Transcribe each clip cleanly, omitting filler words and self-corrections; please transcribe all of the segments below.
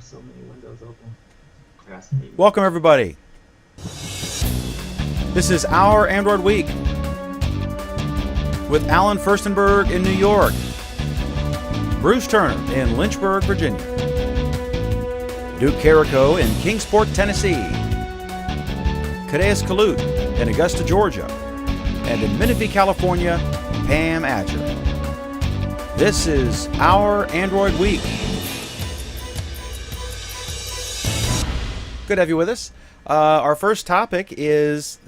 so many windows open. Welcome, everybody. This is Our Android Week with Alan Furstenberg in New York, Bruce Turner in Lynchburg, Virginia, Duke Carrico in Kingsport, Tennessee, Kadeus Kalut in Augusta, Georgia, and in Menifee, California, Pam Adger. This is Our Android Week. Good to have you with us. Our first topic is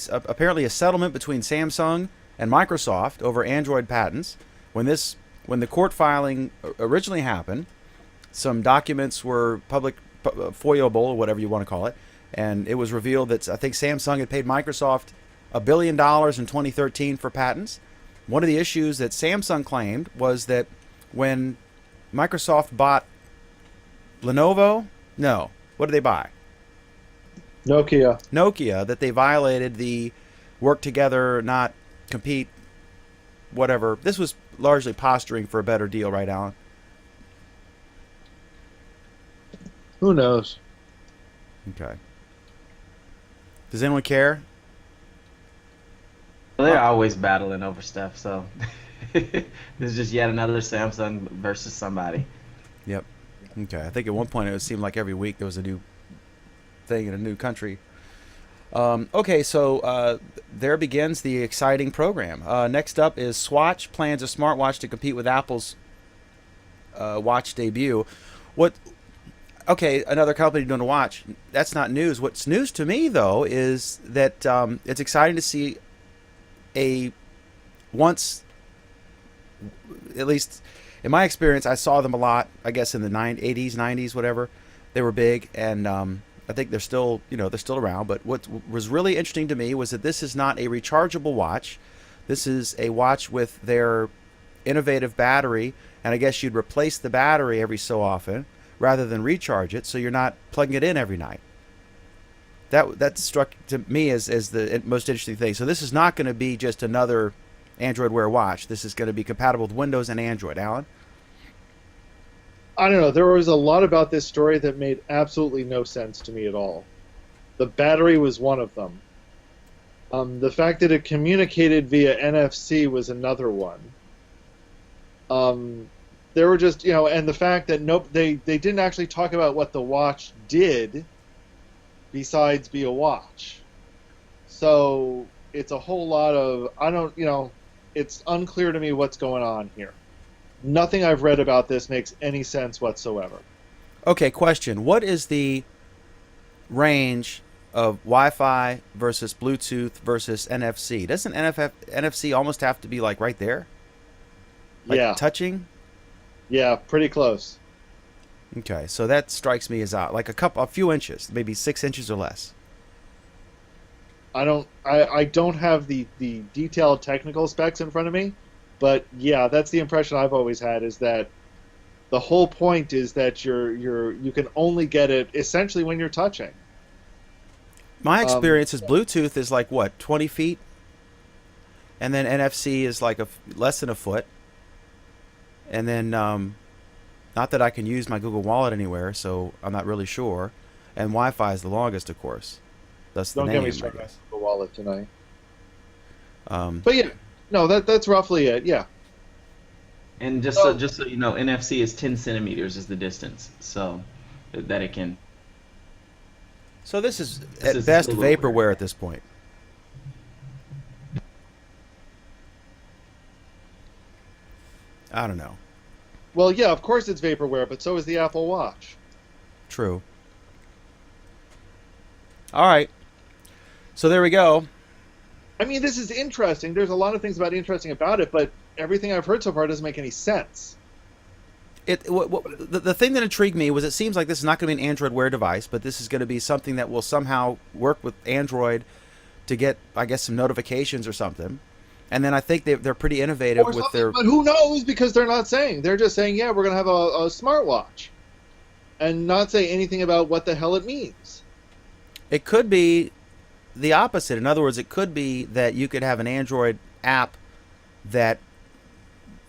apparently a settlement between Samsung and Microsoft over Android patents. When the court filing originally happened, some documents were public, foilable, or whatever you want to call it, and it was revealed that I think Samsung had paid Microsoft $1 billion in 2013 for patents. One of the issues that Samsung claimed was that when Microsoft bought Lenovo, no, what did they buy? Nokia, that they violated the work together, not compete, whatever. This was largely posturing for a better deal, right, Alan? Who knows? Okay. Does anyone care? They're always battling over stuff, so this is just yet another Samsung versus somebody. Yep. Okay. I think at one point it seemed like every week there was a new thing in a new country. Okay, so there begins the exciting program. Next up is Swatch plans a smartwatch to compete with Apple's watch debut. Okay, another company doing a watch. That's not news. What's news to me, though, is that it's exciting to see once, at least in my experience, I saw them a lot, I guess in the 80s, 90s, whatever. They were big, and I think they're still around. But what was really interesting to me was that this is not a rechargeable watch. This is a watch with their innovative battery, and I guess you'd replace the battery every so often rather than recharge it, so you're not plugging it in every night. That struck to me as the most interesting thing. So this is not going to be just another Android Wear watch. This is going to be compatible with Windows and Android. Alan? I don't know. There was a lot about this story that made absolutely no sense to me at all. The battery was one of them. The fact that it communicated via NFC was another one. There were just, and the fact that they didn't actually talk about what the watch did besides be a watch. So it's a whole lot of, it's unclear to me what's going on here. Nothing I've read about this makes any sense whatsoever. Okay, question. What is the range of Wi-Fi versus Bluetooth versus NFC? Doesn't NFC almost have to be like right there? Like yeah. Touching? Yeah, pretty close. Okay, so that strikes me as odd. Like a few inches, maybe 6 inches or less. I don't have the detailed technical specs in front of me. But yeah, that's the impression I've always had, is that the whole point is that you can only get it essentially when you're touching. My experience is Bluetooth is like what, 20 feet, and then NFC is like less than a foot, and then not that I can use my Google Wallet anywhere, so I'm not really sure. And Wi-Fi is the longest, of course. That's the Don't name. get me started on Google Wallet tonight. But yeah. No, that's roughly it. Yeah. And just so you know, NFC is 10 centimeters is the distance, so that it can. So this is at best vaporware at this point. I don't know. Well, yeah, of course it's vaporware, but so is the Apple Watch. True. All right. So there we go. I mean, this is interesting. There's a lot of things interesting about it, but everything I've heard so far doesn't make any sense. The thing that intrigued me was it seems like this is not going to be an Android Wear device, but this is going to be something that will somehow work with Android to get, I guess, some notifications or something. And then I think they're pretty innovative with their... But who knows, because they're not saying. They're just saying, yeah, we're going to have a smartwatch. And not say anything about what the hell it means. It could be the opposite. In other words, it could be that you could have an Android app that,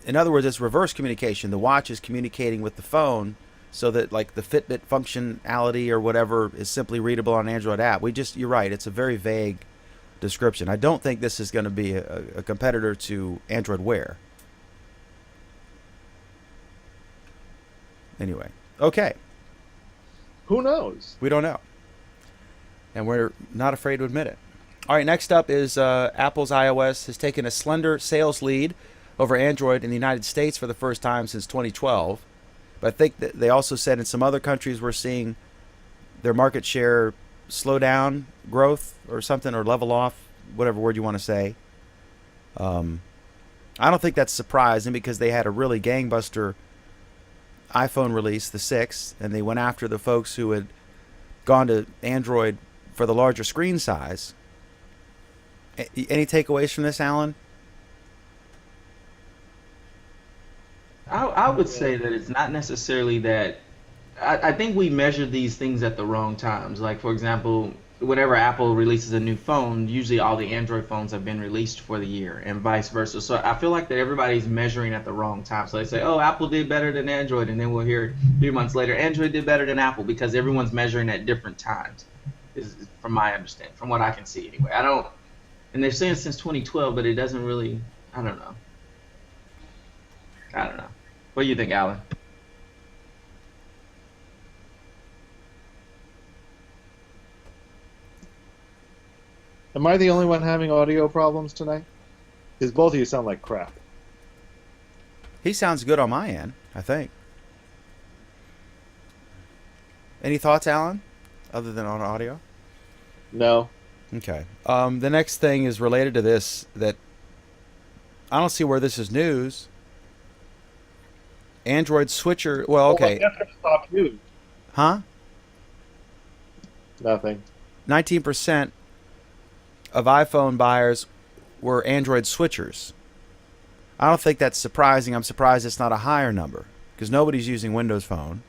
in other words, it's reverse communication. The watch is communicating with the phone so that like the Fitbit functionality or whatever is simply readable on an Android app. You're right, it's a very vague description. I don't think this is going to be a competitor to Android Wear. Anyway, okay. Who knows? We don't know. And we're not afraid to admit it. All right, next up is Apple's iOS has taken a slender sales lead over Android in the United States for the first time since 2012. But I think that they also said in some other countries we're seeing their market share slow down growth or something, or level off, whatever word you want to say. I don't think that's surprising because they had a really gangbuster iPhone release, the 6, and they went after the folks who had gone to Android for the larger screen size. Any takeaways from this, Alan? I would say that it's not necessarily that. I think we measure these things at the wrong times. Like, for example, whenever Apple releases a new phone, usually all the Android phones have been released for the year and vice versa. So I feel like that everybody's measuring at the wrong time. So they say, oh, Apple did better than Android, and then we'll hear 3 months later, Android did better than Apple, because everyone's measuring at different times, is from my understanding, from what I can see anyway. And they're saying since 2012, but it doesn't really, I don't know. What do you think, Alan? Am I the only one having audio problems tonight? Because both of you sound like crap. He sounds good on my end, I think. Any thoughts, Alan, other than on audio? No. Okay. The next thing is related to this, that I don't see where this is news. Android switcher. Well, okay. Well, that's stop you. Huh? Nothing. 19% of iPhone buyers were Android switchers. I don't think that's surprising. I'm surprised it's not a higher number because nobody's using Windows Phone.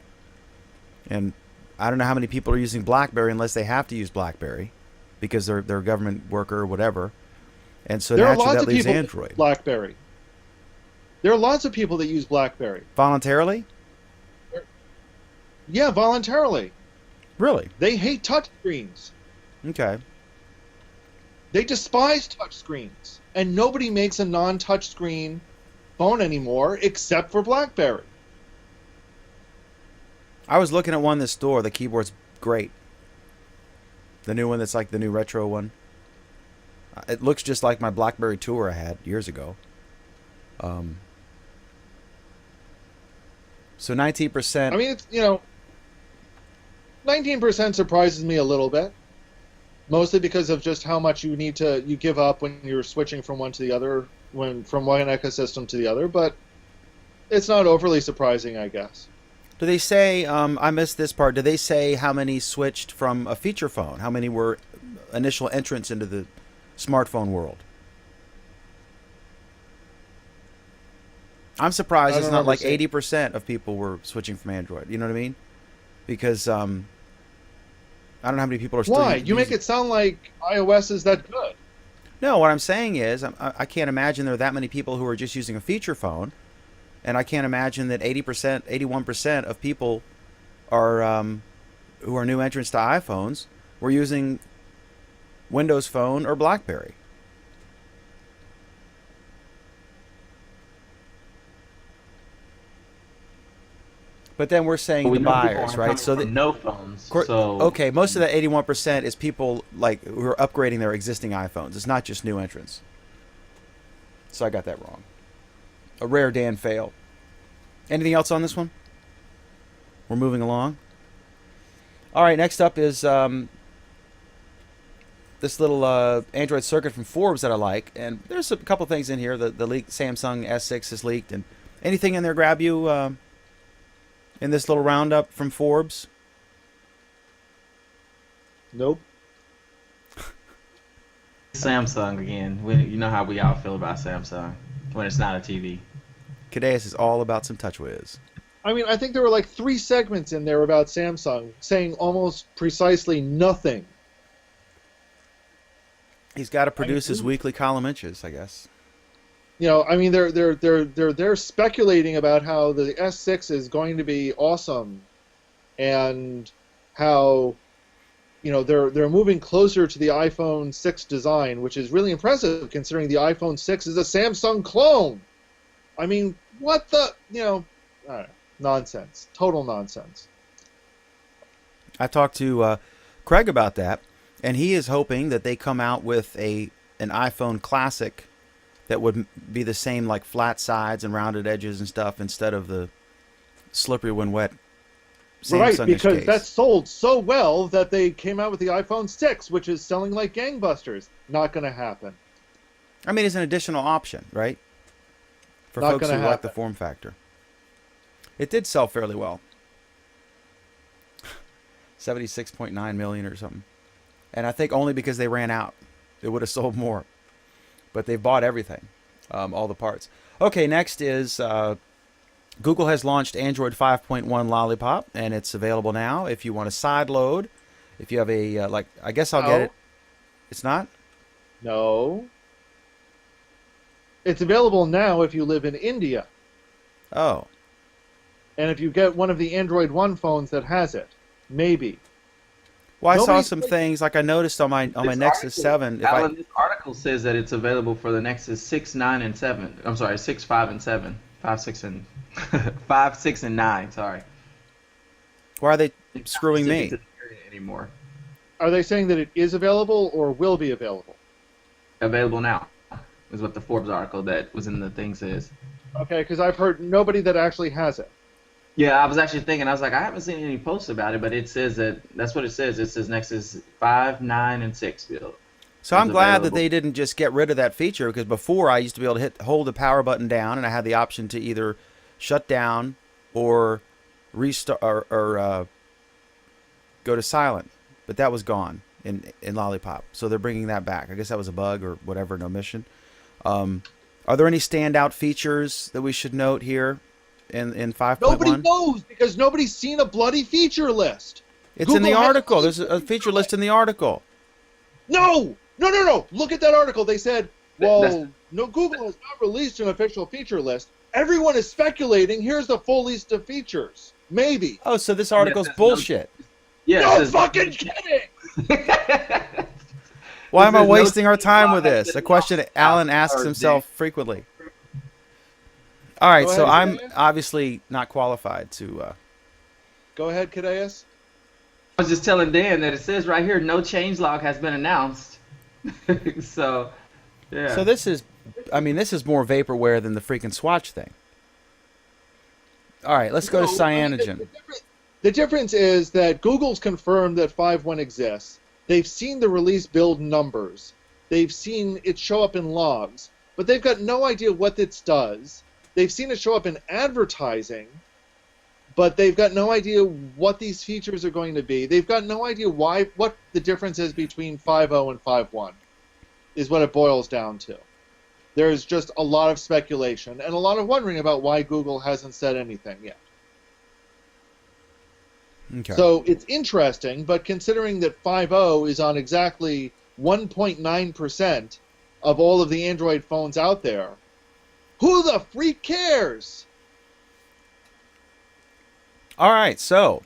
And I don't know how many people are using BlackBerry unless they have to use BlackBerry because they're a government worker or whatever. And so there are naturally lots that of leaves people Android. BlackBerry. There are lots of people that use BlackBerry. Voluntarily? Yeah, voluntarily. Really? They hate touchscreens. Okay. They despise touchscreens. And nobody makes a non-touchscreen phone anymore except for BlackBerry. I was looking at one in the store. The keyboard's great. The new one that's like the new retro one. It looks just like my BlackBerry Tour I had years ago. So 19%. I mean, it's, 19% surprises me a little bit. Mostly because of just how much you give up when you're switching from one to the other, from one ecosystem to the other, but it's not overly surprising, I guess. Do they say, I missed this part, do they say how many switched from a feature phone? How many were initial entrants into the smartphone world? I'm surprised it's not like 80% of people were switching from Android. You know what I mean? Because I don't know how many people are still. Why? You make it sound like iOS is that good. No, what I'm saying is I can't imagine there are that many people who are just using a feature phone, and I can't imagine that 80%, 81% of people are who are new entrants to iPhones were using Windows Phone or BlackBerry. But then we're saying the buyers, right? So that no phones. So okay, most of that 81% is people like who are upgrading their existing iPhones. It's not just new entrants. So I got that wrong. A rare Dan fail. Anything else on this one? We're moving along. All right, next up is this little Android circuit from Forbes that I like, and there's a couple things in here. The leaked Samsung S6 is leaked, and anything in there grab you? In this little roundup from Forbes? Nope. Samsung again. You know how we all feel about Samsung when it's not a TV. Cadeas is all about some TouchWiz. I mean, I think there were like 3 segments in there about Samsung saying almost precisely nothing. He's got to produce his weekly column inches, I guess. I mean, they're speculating about how the S6 is going to be awesome and how they're moving closer to the iPhone 6 design, which is really impressive considering the iPhone 6 is a Samsung clone. I mean, what the I don't know, nonsense, total nonsense. I talked to Craig about that, and he is hoping that they come out with an iPhone Classic that would be the same, like flat sides and rounded edges and stuff, instead of the slippery when wet Samsung-ish Right, because case. that sold so well that they came out with the iPhone 6, which is selling like gangbusters. Not going to happen. I mean, it's an additional option, right? For Not folks who gonna like the happen. form factor. It did sell fairly well. 76.9 million or something. And I think only because they ran out. It would have sold more. But they bought everything, all the parts. Okay, next is Google has launched Android 5.1 Lollipop, and it's available now if you want to side load. If you have a, I guess I'll get No. it. It's not? No. It's available now if you live in India, Oh. and if you get one of the Android One phones that has it, maybe. Well, I saw Nobody's some like- things, like I noticed on my This Nexus article- 7. Alan, this article says that it's available for the Nexus 6, 9, and 7. I'm sorry, 6, 5, and 7. 5, 6, and 5, 6, and 9. Sorry. Why are they It's not screwing specific me? to the area anymore. Are they saying that it is available or will be available? Available now is what the Forbes article that was in the thing says. Okay, because I've heard nobody that actually has it. Yeah, I was actually thinking, I was like, I haven't seen any posts about it, but it says that's what it says. It says Nexus 5, 9, and 6 build. So I'm It's glad that available. they didn't just get rid of that feature, because before I used to be able to hold the power button down, and I had the option to either shut down or restart or go to silent. But that was gone in Lollipop. So they're bringing that back. I guess that was a bug or whatever, an omission. Are there any standout features that we should note here in 5.1? Nobody knows because nobody's seen a bloody feature list. It's in the Google has- article. There's a feature list in the article. No! Look at that article. They said, That's- well, no, Google has not released an official feature list. Everyone is speculating. Here's the full list of features. Maybe. Oh, so this article's that's no- bullshit. Yeah, No it says- fucking kidding! Why am I There's no wasting our time law with that this? says A question law Alan or asks date. himself frequently. All right, Go so ahead, I'm Isaiah. obviously not qualified to. Go ahead, Cadeas. I was just telling Dan that it says right here, no changelog has been announced. So, yeah. So this is more vaporware than the freaking Swatch thing. All right, let's go to No, I mean, cyanogen. the difference is that Google's confirmed that 5.1 exists. They've seen the release build numbers. They've seen it show up in logs, but they've got no idea what this does. They've seen it show up in advertising, but they've got no idea what these features are going to be. They've got no idea what the difference is between 5.0 and 5.1 is what it boils down to. There's just a lot of speculation and a lot of wondering about why Google hasn't said anything yet. Okay. So it's interesting, but considering that 5.0 is on exactly 1.9% of all of the Android phones out there, who the freak cares? All right, so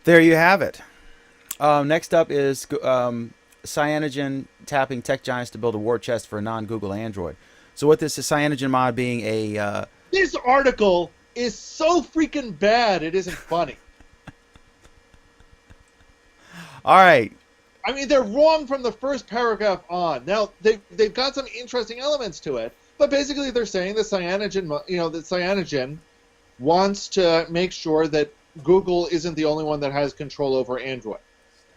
there you have it. Next up is Cyanogen tapping tech giants to build a war chest for a non-Google Android. So what this is, Cyanogen mod being a This article is so freaking bad, it isn't funny. all right. I mean, they're wrong from the first paragraph on. Now, they've got some interesting elements to it, but basically they're saying that Cyanogen wants to make sure that Google isn't the only one that has control over Android.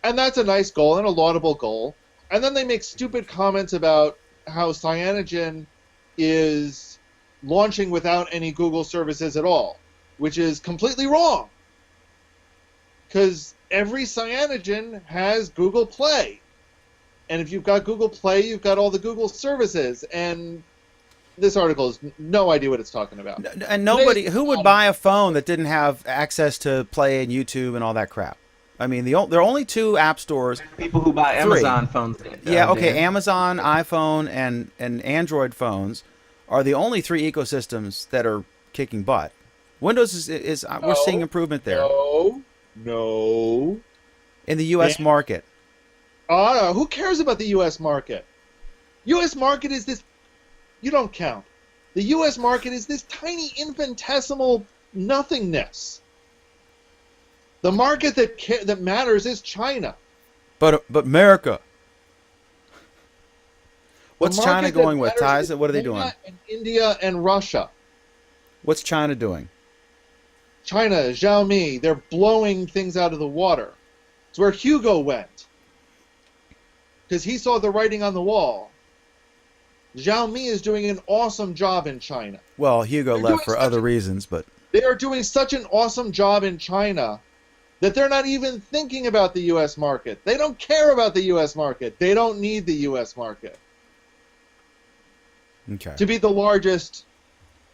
And that's a nice goal and a laudable goal. And then they make stupid comments about how Cyanogen is launching without any Google services at all, which is completely wrong. Because every Cyanogen has Google Play. And if you've got Google Play, you've got all the Google services. And this article has no idea what it's talking about. And nobody who would buy a phone that didn't have access to Play and YouTube and all that crap. I mean, there are only two app stores. people who buy Three. Amazon phones. Yeah, okay. Dan. Amazon, iPhone, and Android phones are the only three ecosystems that are kicking butt. Windows is we're seeing improvement there No. in the U.S. And- market. Who cares about the U.S. market? U.S. market is this. You don't count. The U.S. market is this tiny infinitesimal nothingness. The market that matters is China. But America. What's The China market going that with, matters Ties? is What are they China doing? and India and Russia. What's China doing? China, Xiaomi, they're blowing things out of the water. It's where Hugo went. Because he saw the writing on the wall. Xiaomi is doing an awesome job in China. Well, Hugo They're left doing for such other a- reasons, but They are doing such an awesome job in China that they're not even thinking about the U.S. market. They don't care about the U.S. market. They don't need the U.S. market okay. to be the largest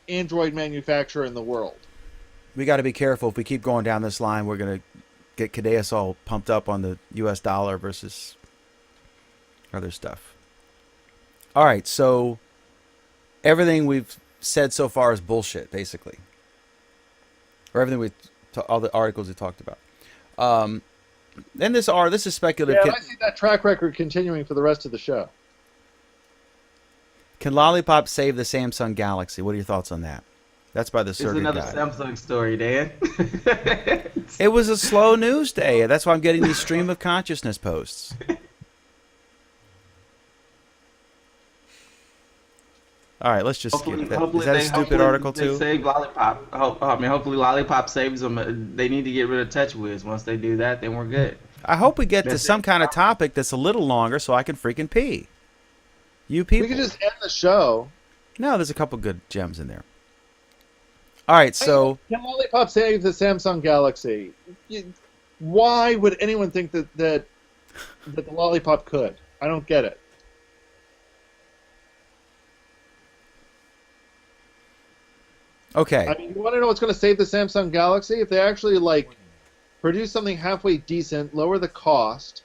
Android manufacturer in the world. We got to be careful. If we keep going down this line, we're going to get Cadeas all pumped up on the U.S. dollar versus other stuff. All right, so everything we've said so far is bullshit, basically. Or everything all the articles we talked about. Then this is speculative. Yeah, I see that track record continuing for the rest of the show. Can Lollipop save the Samsung Galaxy? What are your thoughts on that? That's by the It's Circuit another Guide. Samsung story, Dan. It was a slow news day. That's why I'm getting these stream of consciousness posts. All right, let's just skip that. Is that a stupid article they too? save Lollipop. Hopefully Lollipop saves them. They need to get rid of TouchWiz. Once they do that, then we're good. I hope we get to That's some it. kind of topic that's a little longer so I can freaking pee. You We people. could just end the show. No, there's a couple good gems in there. All right, so Can Lollipop save the Samsung Galaxy? Why would anyone think that the Lollipop could? I don't get it. okay. I mean, you want to know what's going to save the Samsung Galaxy? If they actually produce something halfway decent, lower the cost,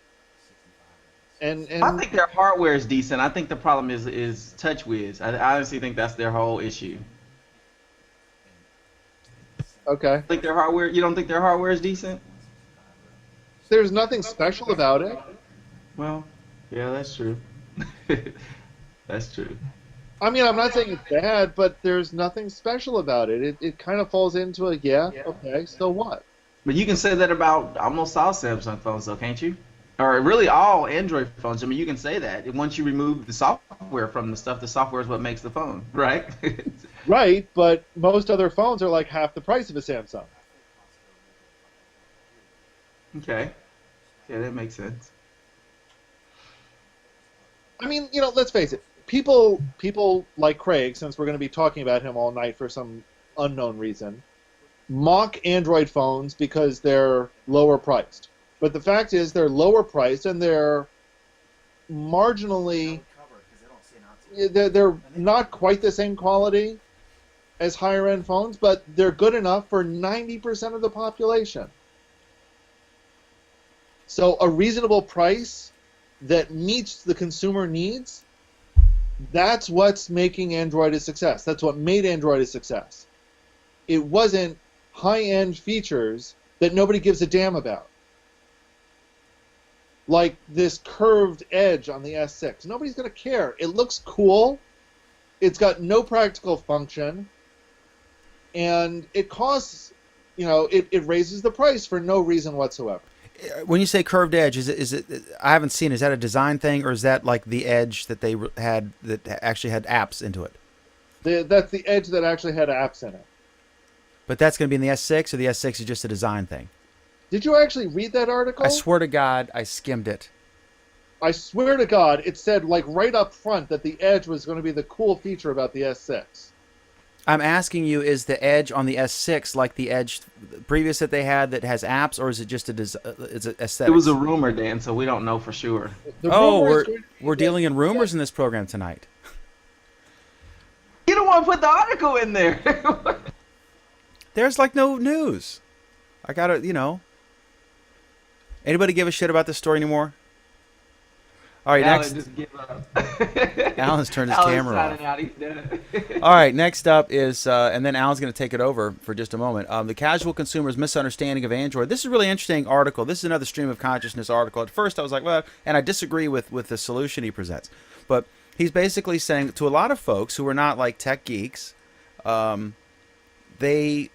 and I think their hardware is decent. I think the problem is TouchWiz. I honestly think that's their whole issue. okay, Think their hardware? You don't think their hardware is decent? there's nothing special about it. Well, yeah, that's true. That's true. I mean, I'm not saying it's bad, but there's nothing special about it. It kind of falls into a okay, so what? But you can say that about almost all Samsung phones, though, can't you? Or really all Android phones. I mean, you can say that. Once you remove the software from the stuff, the software is what makes the phone, right? Right, but most other phones are like half the price of a Samsung. Okay. Yeah, that makes sense. I mean, let's face it. People like Craig, since we're going to be talking about him all night for some unknown reason, mock Android phones because they're lower priced. But the fact is they're lower priced and they're marginally they're not quite the same quality as higher end phones, but they're good enough for 90% of the population. So a reasonable price that meets the consumer needs, that's what's making Android a success. That's what made Android a success. It wasn't high-end features that nobody gives a damn about. Like this curved edge on the S6. Nobody's going to care. It looks cool. It's got no practical function. And it costs, it raises the price for no reason whatsoever. When you say curved edge, is it? I haven't seen. Is that a design thing, or is that like the edge that they had that actually had apps into it? That's the edge that actually had apps in it. But that's going to be in the S6, or the S6 is just a design thing. Did you actually read that article? I swear to God, I skimmed it. I swear to God, it said right up front that the edge was going to be the cool feature about the S6. I'm asking you, is the edge on the S6 like the edge previous that they had that has apps, or is it just it's a aesthetics? It was a rumor, Dan, so we don't know for sure. The Oh, rumor is going to be we're that- dealing in rumors in this program tonight. You don't want to put the article in there. There's like no news. I gotta, Anybody give a shit about this story anymore? All right, Alan next. just give up. Alan's turned his Alan's camera off. signing out. He's done. All right, next up is, and then Alan's going to take it over for just a moment. The casual consumer's misunderstanding of Android. This is a really interesting article. This is another stream of consciousness article. At first, I was like, well, and I disagree with the solution he presents, but he's basically saying to a lot of folks who are not like tech geeks, they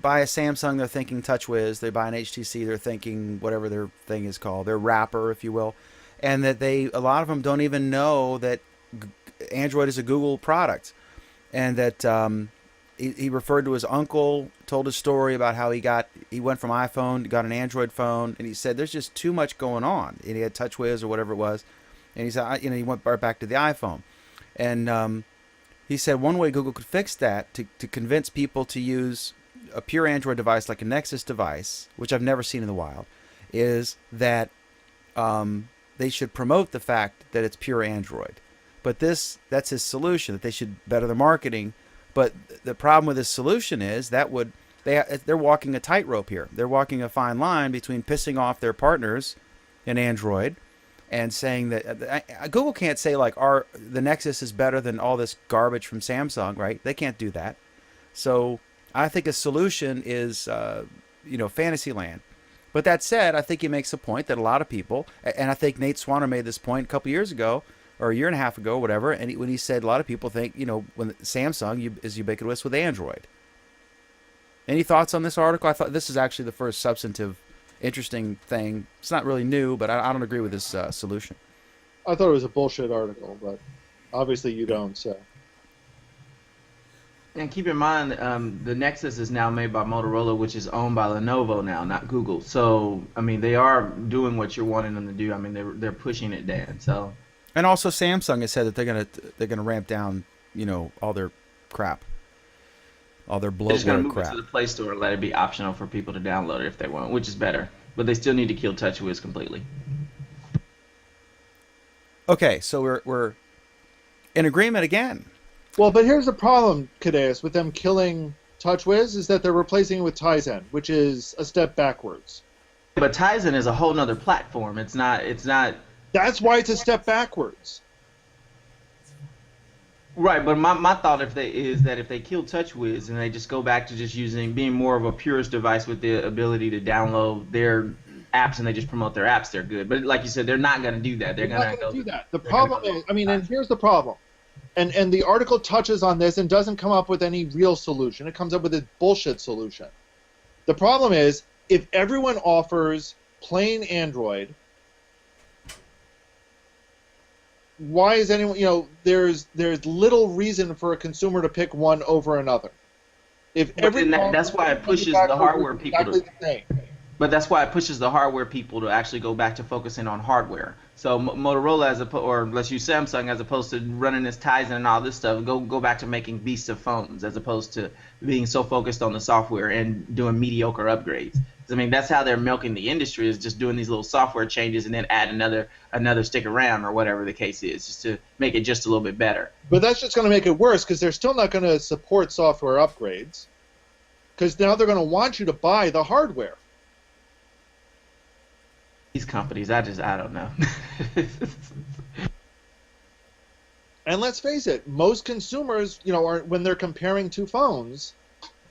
buy a Samsung, they're thinking TouchWiz. They buy an HTC, they're thinking whatever their thing is called, their wrapper, if you will, and that a lot of them don't even know that Android is a Google product, and that he referred to his uncle, told his story about how he went from iPhone, got an Android phone, and he said there's just too much going on. And he had TouchWiz or whatever it was, and he said he went right back to the iPhone, and he said one way Google could fix that to convince people to use a pure Android device like a Nexus device, which I've never seen in the wild, is that they should promote the fact that it's pure Android. But that's his solution, that they should better their marketing. But the problem with his solution is they're walking a tightrope here. They're walking a fine line between pissing off their partners in Android and saying that Google can't say like the Nexus is better than all this garbage from Samsung, right? They can't do that. So I think a solution is fantasy land. But that said, I think he makes a point that a lot of people, and I think Nate Swanner made this point a couple years ago, or a year and a half ago, whatever, and when he said a lot of people think, when Samsung is ubiquitous with Android. Any thoughts on this article? I thought this is actually the first substantive, interesting thing. It's not really new, but I don't agree with this solution. I thought it was a bullshit article, but obviously you don't, so. And keep in mind, the Nexus is now made by Motorola, which is owned by Lenovo now, not Google. So, I mean, they are doing what you're wanting them to do. I mean, they're pushing it, Dan. So. And also, Samsung has said that they're gonna ramp down, all their crap, all their They're just gonna bloatware move crap. it to the Play Store and let it be optional for people to download it if they want, which is better. But they still need to kill TouchWiz completely. Okay, so we're in agreement again. Well, but here's the problem, Cadeas, with them killing TouchWiz is that they're replacing it with Tizen, which is a step backwards. But Tizen is a whole nother platform. It's not. That's why it's a step backwards. Right, but my thought is that if they kill TouchWiz and they just go back to just being more of a purist device with the ability to download their apps and they just promote their apps, they're good. But like you said, they're not going to do that. They're going to do that. The problem is, and here's the problem. And the article touches on this and doesn't come up with any real solution. It comes up with a bullshit solution. The problem is, if everyone offers plain Android, why is anyone, there's little reason for a consumer to pick one over another. That's why it pushes the hardware people exactly the same. But that's why it pushes the hardware people to actually go back to focusing on hardware. So Motorola, or let's use Samsung, as opposed to running this Tizen and all this stuff, go back to making beasts of phones, as opposed to being so focused on the software and doing mediocre upgrades. I mean, that's how they're milking the industry, is just doing these little software changes and then add another stick of RAM or whatever the case is, just to make it just a little bit better. But that's just going to make it worse, because they're still not going to support software upgrades, because now they're going to want you to buy the hardware. These companies, I don't know. And let's face it, most consumers, when they're comparing two phones,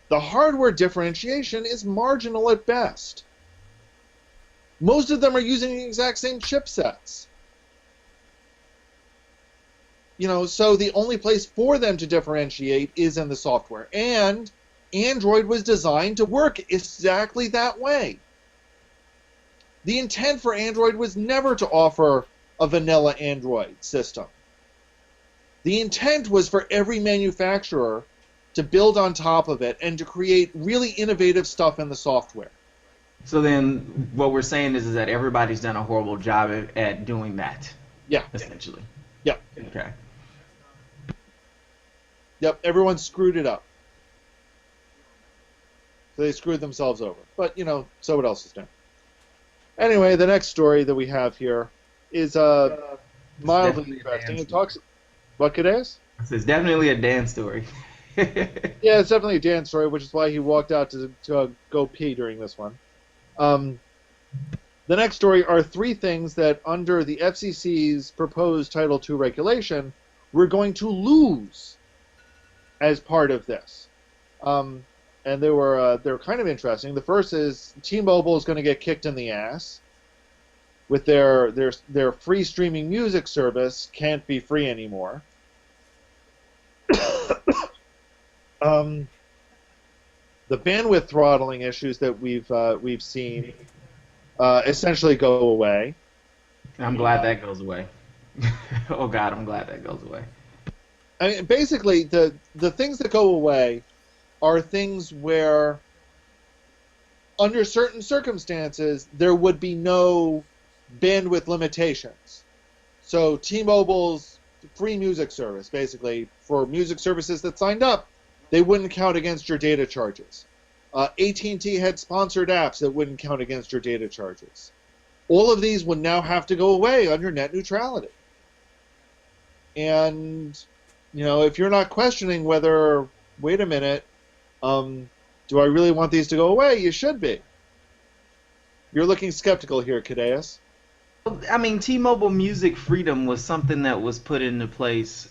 the hardware differentiation is marginal at best. Most of them are using the exact same chipsets. So the only place for them to differentiate is in the software. And Android was designed to work exactly that way. The intent for Android was never to offer a vanilla Android system. The intent was for every manufacturer to build on top of it and to create really innovative stuff in the software. So then what we're saying is that everybody's done a horrible job at doing that. Yeah. Essentially. Yeah. Okay. Yep, everyone screwed it up. So they screwed themselves over. But, so what else is new? Anyway, the next story that we have here is mildly interesting. It talks... What, Cadeas? It's definitely a Dan story. Yeah, it's definitely a Dan story, which is why he walked out to go pee during this one. The next story are three things that, under the FCC's proposed Title II regulation, we're going to lose as part of this. And they're kind of interesting. The first is T-Mobile is going to get kicked in the ass with their free streaming music service can't be free anymore. The bandwidth throttling issues that we've seen essentially go away. I'm glad that goes away. Oh God, I'm glad that goes away. I mean, basically, the things that go away are things where, under certain circumstances, there would be no bandwidth limitations. So T-Mobile's free music service, basically, for music services that signed up, they wouldn't count against your data charges. AT&T had sponsored apps that wouldn't count against your data charges. All of these would now have to go away under net neutrality. And, if you're not questioning whether, wait a minute, do I really want these to go away? You should be. You're looking skeptical here, Cadeas. I mean, T-Mobile Music Freedom was something that was put into place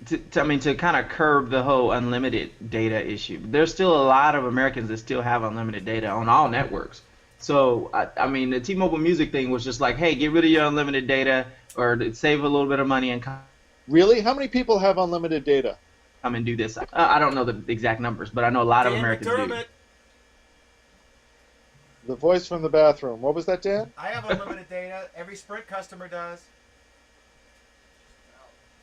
to kind of curb the whole unlimited data issue. There's still a lot of Americans that still have unlimited data on all networks. So, I mean, the T-Mobile Music thing was just like, hey, get rid of your unlimited data or save a little bit of money and come Really? How many people have unlimited data? and do this. I don't know the exact numbers, but I know a lot of Americans do. The voice from the bathroom. What was that, Dan? I have unlimited data. Every Sprint customer does.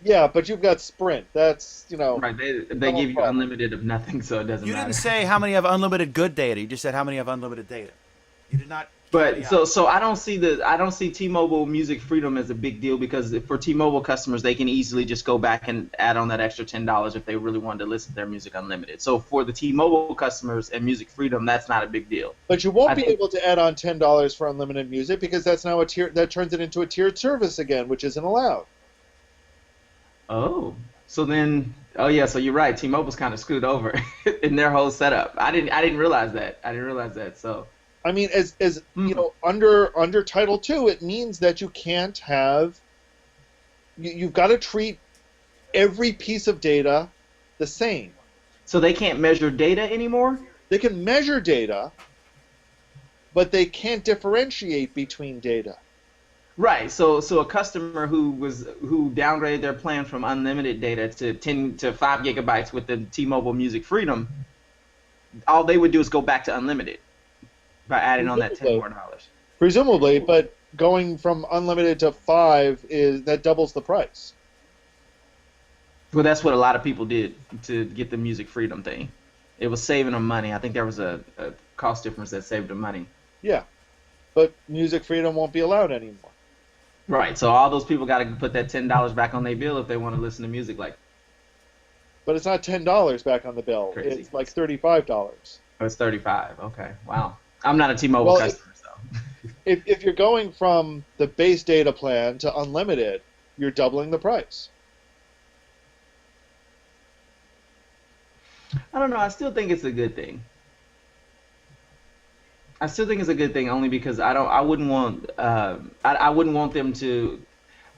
Yeah, but you've got Sprint. That's, Right, they give you unlimited of nothing, so it doesn't matter. You didn't say how many have unlimited good data. You just said how many have unlimited data. You did not. But so I don't see T-Mobile Music Freedom as a big deal because for T-Mobile customers they can easily just go back and add on that extra $10 if they really wanted to listen to their music unlimited. So for the T-Mobile customers and Music Freedom, that's not a big deal. But you won't be able to add on $10 for unlimited music because that's now that turns it into a tiered service again, which isn't allowed. Oh, so you're right. T-Mobile's kind of screwed over in their whole setup. I didn't realize that. So. I mean, as under Title II, it means that you can't have. You've got to treat every piece of data the same. So they can't measure data anymore? They can measure data, but they can't differentiate between data. Right. So a customer who downgraded their plan from unlimited data to 5 gigabytes with the T-Mobile Music Freedom, all they would do is go back to unlimited. By adding on that $10 more. Presumably, but going from unlimited to 5 that doubles the price. Well, that's what a lot of people did to get the Music Freedom thing. It was saving them money. I think there was a cost difference that saved them money. Yeah, but Music Freedom won't be allowed anymore. Right. So all those people got to put that $10 back on their bill if they want to listen to music like. But it's not $10 back on the bill. Crazy. It's like $35. Oh, it's $35. Okay. Wow. I'm not a T-Mobile customer, so. If you're going from the base data plan to unlimited, you're doubling the price. I don't know. I still think it's a good thing. I still think it's a good thing only because I wouldn't want them to.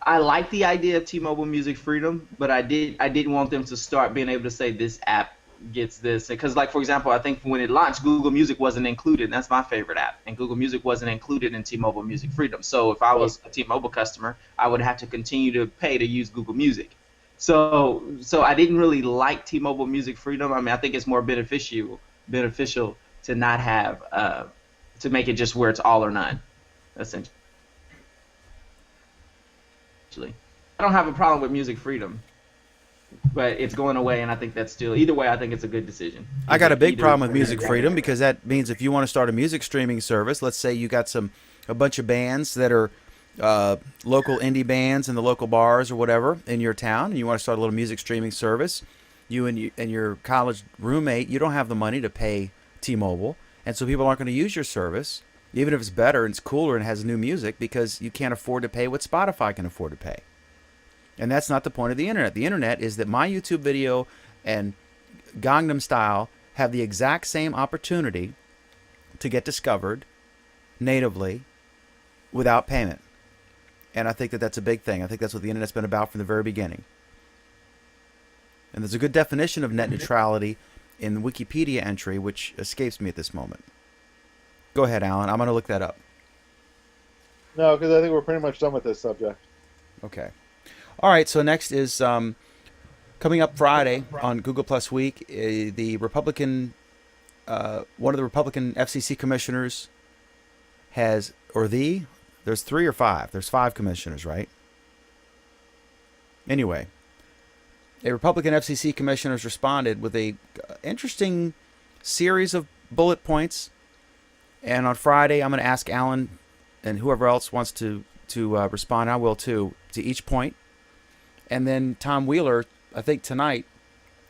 I like the idea of T-Mobile Music Freedom, but I didn't want them to start being able to say this app gets this, because like for example, I think when it launched, Google Music wasn't included. And that's my favorite app, and Google Music wasn't included in T-Mobile Music Freedom. So if I was a T-Mobile customer, I would have to continue to pay to use Google Music. So I didn't really like T-Mobile Music Freedom. I mean, I think it's more beneficial to not have to make it just where it's all or none, essentially. I don't have a problem with Music Freedom, but it's going away, and I think that's still, either way, I think it's a good decision. I got a big problem with Music Freedom because that means if you want to start a music streaming service, let's say you got a bunch of bands that are local indie bands in the local bars or whatever in your town, and you want to start a little music streaming service, you and your college roommate, you don't have the money to pay T-Mobile, and so people aren't going to use your service, even if it's better and it's cooler and has new music, because you can't afford to pay what Spotify can afford to pay. And that's not the point of the internet. The internet is that my YouTube video and Gangnam Style have the exact same opportunity to get discovered natively without payment. And I think that that's a big thing. I think that's what the internet's been about from the very beginning. And there's a good definition of net neutrality in the Wikipedia entry, which escapes me at this moment. Go ahead, Alan. I'm going to look that up. No, because I think we're pretty much done with this subject. Okay. All right. So next is coming up Friday on Google Plus Week. The Republican, one of the Republican FCC commissioners has, there's 3 or 5. There's 5 commissioners, right? Anyway, a Republican FCC commissioner has responded with a interesting series of bullet points. And on Friday, I'm going to ask Alan and whoever else wants to respond, I will too, to each point. And then Tom Wheeler, I think tonight,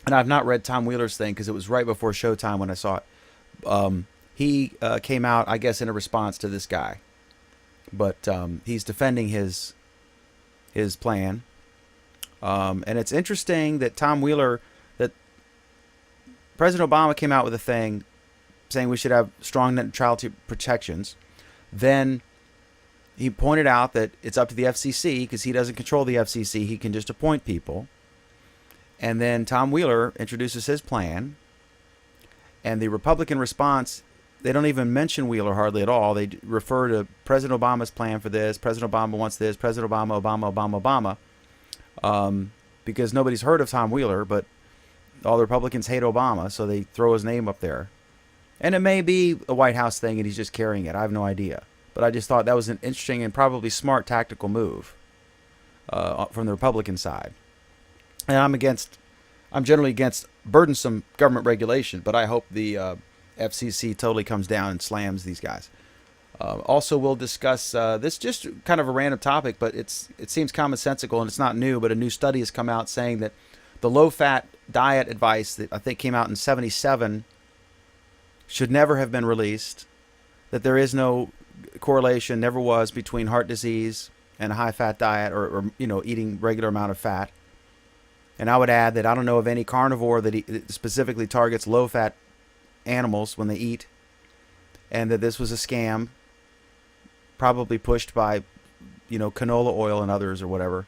and I've not read Tom Wheeler's thing because it was right before showtime when I saw it. He came out, I guess, in a response to this guy. But he's defending his plan. And it's interesting that Tom Wheeler, that President Obama came out with a thing saying we should have strong net neutrality protections. Then he pointed out that it's up to the FCC because he doesn't control the FCC. He can just appoint people. And then Tom Wheeler introduces his plan. And the Republican response, they don't even mention Wheeler hardly at all. They refer to President Obama's plan for this. President Obama wants this. President Obama, Obama. Because nobody's heard of Tom Wheeler, but all the Republicans hate Obama, so they throw his name up there. And it may be a White House thing and he's just carrying it. I have no idea. But I just thought that was an interesting and probably smart tactical move from the Republican side. And I'm generally against burdensome government regulation, but I hope the FCC totally comes down and slams these guys. Also, we'll discuss this, just kind of a random topic, but it seems commonsensical and it's not new, but a new study has come out saying that the low-fat diet advice that I think came out in 1977 should never have been released, that there is no correlation, never was, between heart disease and a high-fat diet or eating regular amount of fat. And I would add that I don't know of any carnivore that specifically targets low-fat animals when they eat, and that this was a scam, probably pushed by, canola oil and others or whatever.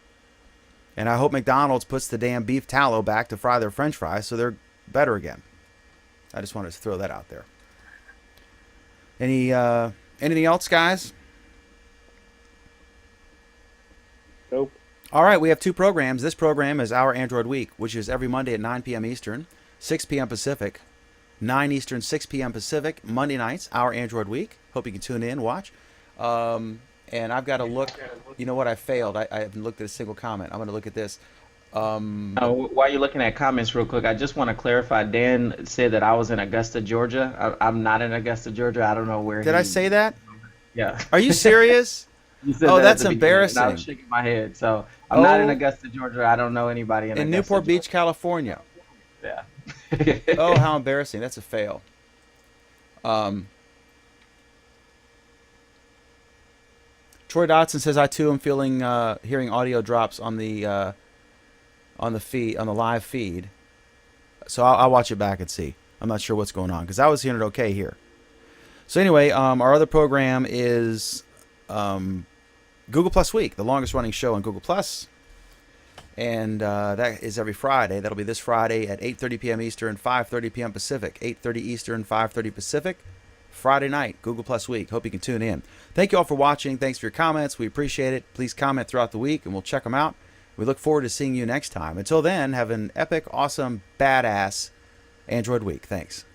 And I hope McDonald's puts the damn beef tallow back to fry their French fries so they're better again. I just wanted to throw that out there. Anything else, guys? Nope. All right, we have 2 programs. This program is Our Android Week, which is every Monday at 9 p.m. Eastern, 6 p.m. Pacific. 9 Eastern, 6 p.m. Pacific, Monday nights, Our Android Week. Hope you can tune in, watch. And I've got to look. You know what? I failed. I haven't looked at a single comment. I'm going to look at this. While you're looking at comments real quick, I just want to clarify. Dan said that I was in Augusta, Georgia. I'm not in Augusta, Georgia. I don't know where. Did I say that? Yeah. Are you serious? You said Oh, that at that's the beginning, embarrassing. and I was shaking my head. So I'm not in Oh. Augusta, Georgia. I don't know anybody in In Augusta, Newport Beach, Georgia. California. Yeah. Oh, how embarrassing. That's a fail. Troy Dotson says, I too am hearing audio drops on the feed, on the live feed. So I'll watch it back and see. I'm not sure what's going on because I was hearing it okay here. So anyway, our other program is Google Plus Week, the longest running show on Google Plus. And that is every Friday. That'll be this Friday at 8:30 p.m. Eastern, 5:30 p.m. Pacific. 8:30 Eastern, 5:30 Pacific. Friday night, Google Plus Week. Hope you can tune in. Thank you all for watching. Thanks for your comments. We appreciate it. Please comment throughout the week, and we'll check them out. We look forward to seeing you next time. Until then, have an epic, awesome, badass Android week. Thanks.